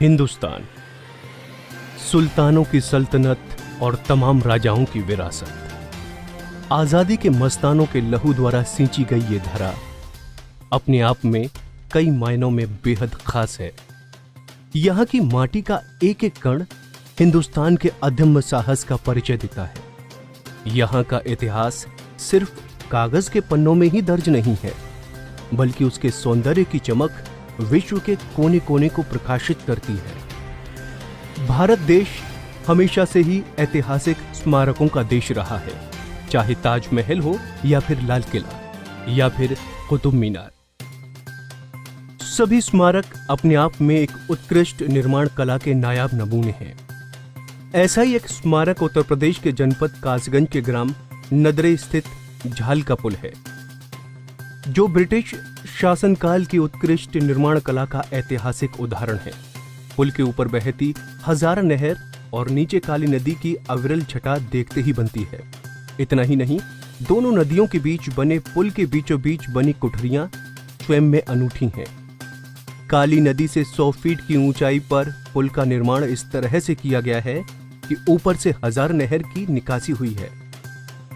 हिंदुस्तान, सुल्तानों की सल्तनत और तमाम राजाओं की विरासत। आजादी के मस्तानों के लहू द्वारा सींची गई ये धरा अपने आप में कई मायनों में बेहद खास है। यहाँ की माटी का एक एक कण हिंदुस्तान के अदम्य साहस का परिचय देता है। यहाँ का इतिहास सिर्फ कागज के पन्नों में ही दर्ज नहीं है, बल्कि उसके सौंदर्य की चमक विश्व के कोने कोने को प्रकाशित करती है। भारत देश हमेशा से ही ऐतिहासिक स्मारकों का देश रहा है, चाहे ताजमहल हो या फिर लाल किला या फिर कुतुब मीनार। सभी स्मारक अपने आप में एक उत्कृष्ट निर्माण कला के नायाब नमूने हैं। ऐसा ही एक स्मारक उत्तर प्रदेश के जनपद कासगंज के ग्राम नदरे स्थित झाल का पुल है, जो ब्रिटिश शासनकाल की उत्कृष्ट निर्माण कला का ऐतिहासिक उदाहरण है। पुल के ऊपर बहती हजारा नहर और नीचे काली नदी की अविरल छटा देखते ही बनती है। इतना ही नहीं, दोनों नदियों के बीच बने पुल के बीचों बीच बनी कुठरियां स्वयं में अनूठी हैं। काली नदी से 100 फीट की ऊंचाई पर पुल का निर्माण इस तरह से किया गया है कि ऊपर से हजारा नहर की निकासी हुई है।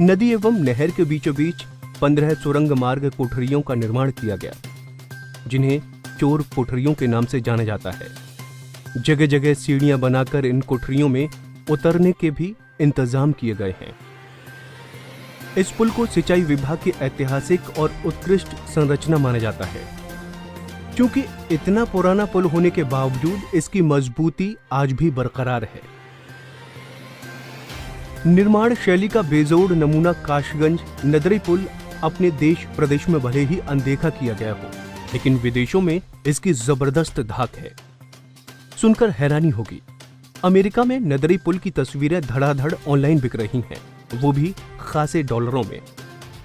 नदी एवं नहर के बीचों बीच 15 सुरंग मार्ग कोठरियों का निर्माण किया गया, जिन्हें चोर कोठरियों के नाम से जाना जाता है। जगह जगह सीढ़ियां बनाकर इन कोठरियों में उतरने के भी इंतजाम किए गए हैं। इस पुल को सिंचाई विभाग की ऐतिहासिक और उत्कृष्ट संरचना माना जाता है, क्योंकि इतना पुराना पुल होने के बावजूद इसकी मजबूती आज भी बरकरार है। निर्माण शैली का बेजोड़ नमूना कासगंज नदरी पुल अपने देश प्रदेश में भले ही अनदेखा किया गया हो, लेकिन विदेशों में इसकी जबरदस्त धाक है। सुनकर हैरानी होगी, अमेरिका में नदरी पुल की तस्वीरें धड़ाधड़ ऑनलाइन बिक रही हैं, वो भी खासे डॉलरों में।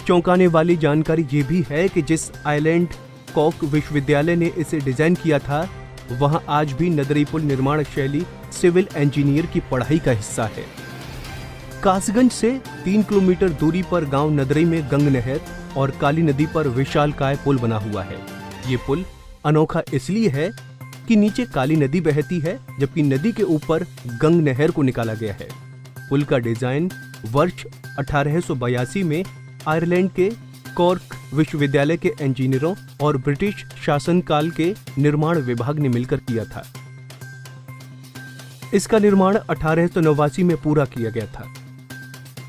चौंकाने वाली जानकारी ये भी है कि जिस आइलैंड कॉक विश्वविद्यालय ने इसे डिजाइन किया था, वहां आज भी नदरी पुल निर्माण शैली सिविल इंजीनियर की पढ़ाई का हिस्सा है। कासगंज से 3 किलोमीटर दूरी पर गांव नदरी में गंग नहर और काली नदी पर विशालकाय पुल बना हुआ है। ये पुल अनोखा इसलिए है कि नीचे काली नदी बहती है, जबकि नदी के ऊपर गंग नहर को निकाला गया है। पुल का डिजाइन वर्ष 1882 में आयरलैंड के कॉर्क विश्वविद्यालय के इंजीनियरों और ब्रिटिश शासनकाल के निर्माण विभाग ने मिलकर किया था। इसका निर्माण 1889 में पूरा किया गया था।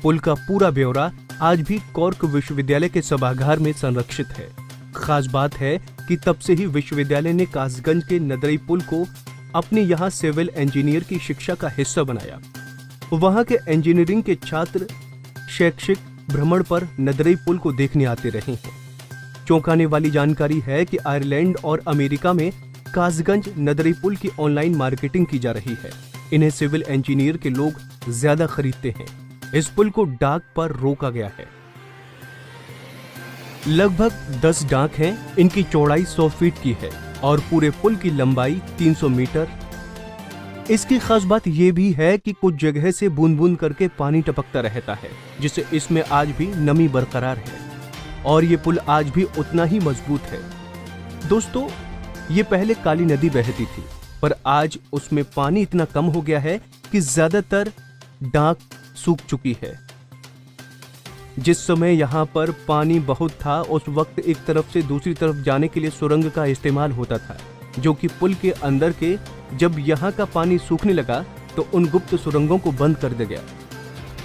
पुल का पूरा ब्यौरा आज भी कॉर्क विश्वविद्यालय के सभागार में संरक्षित है। खास बात है कि तब से ही विश्वविद्यालय ने कासगंज के नदरी पुल को अपने यहाँ सिविल इंजीनियर की शिक्षा का हिस्सा बनाया। वहाँ के इंजीनियरिंग के छात्र शैक्षिक भ्रमण पर नदरी पुल को देखने आते रहे हैं। चौंकाने वाली जानकारी है कि आयरलैंड और अमेरिका में कासगंज नदरी पुल की ऑनलाइन मार्केटिंग की जा रही है। इन्हें सिविल इंजीनियर के लोग ज्यादा खरीदते हैं। इस पुल को डाक पर रोका गया है। लगभग 10 डाक हैं। इनकी चौड़ाई 100 फीट की है और पूरे पुल की लंबाई 300 मीटर। इसकी खास बात यह भी है कि कुछ जगह से बूंद बूंद करके पानी टपकता रहता है, जिससे इसमें आज भी नमी बरकरार है और ये पुल आज भी उतना ही मजबूत है। दोस्तों, ये पहले काली नदी बहती थी, पर आज उसमें पानी इतना कम हो गया है कि ज्यादातर डाक सूख चुकी है। जिस समय यहाँ पर पानी बहुत था, उस वक्त एक तरफ से दूसरी तरफ जाने के लिए सुरंग का इस्तेमाल होता था, जो कि पुल के अंदर के जब यहाँ का पानी सूखने लगा तो उन गुप्त सुरंगों को बंद कर दिया गया।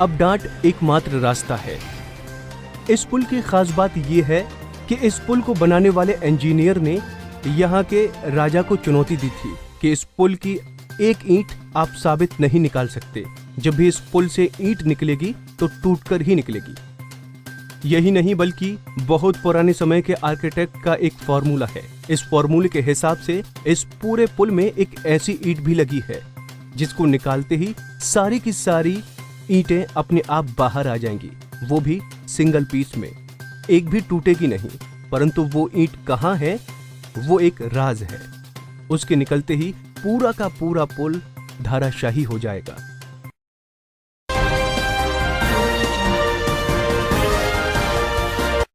अब डाट एकमात्र रास्ता है। इस पुल की खास बात यह है कि इस पुल को बनाने वाले इंजीनियर ने यहाँ के राजा को चुनौती दी थी कि इस पुल की एक ईंट आप साबित नहीं निकाल सकते। जब भी इस पुल से ईंट निकलेगी तो टूटकर ही निकलेगी। यही नहीं, बल्कि बहुत पुराने समय के आर्किटेक्ट का एक फॉर्मूला है। इस फॉर्मूले के हिसाब से इस पूरे पुल में एक ऐसी ईंट भी लगी है जिसको निकालते ही सारी की सारी ईंटें अपने आप बाहर आ जाएंगी, वो भी सिंगल पीस में। एक भी टूटेगी नहीं, परंतु वो ईंट कहाँ है, वो एक राज है। उसके निकलते ही पूरा का पूरा पुल धाराशाही हो जाएगा।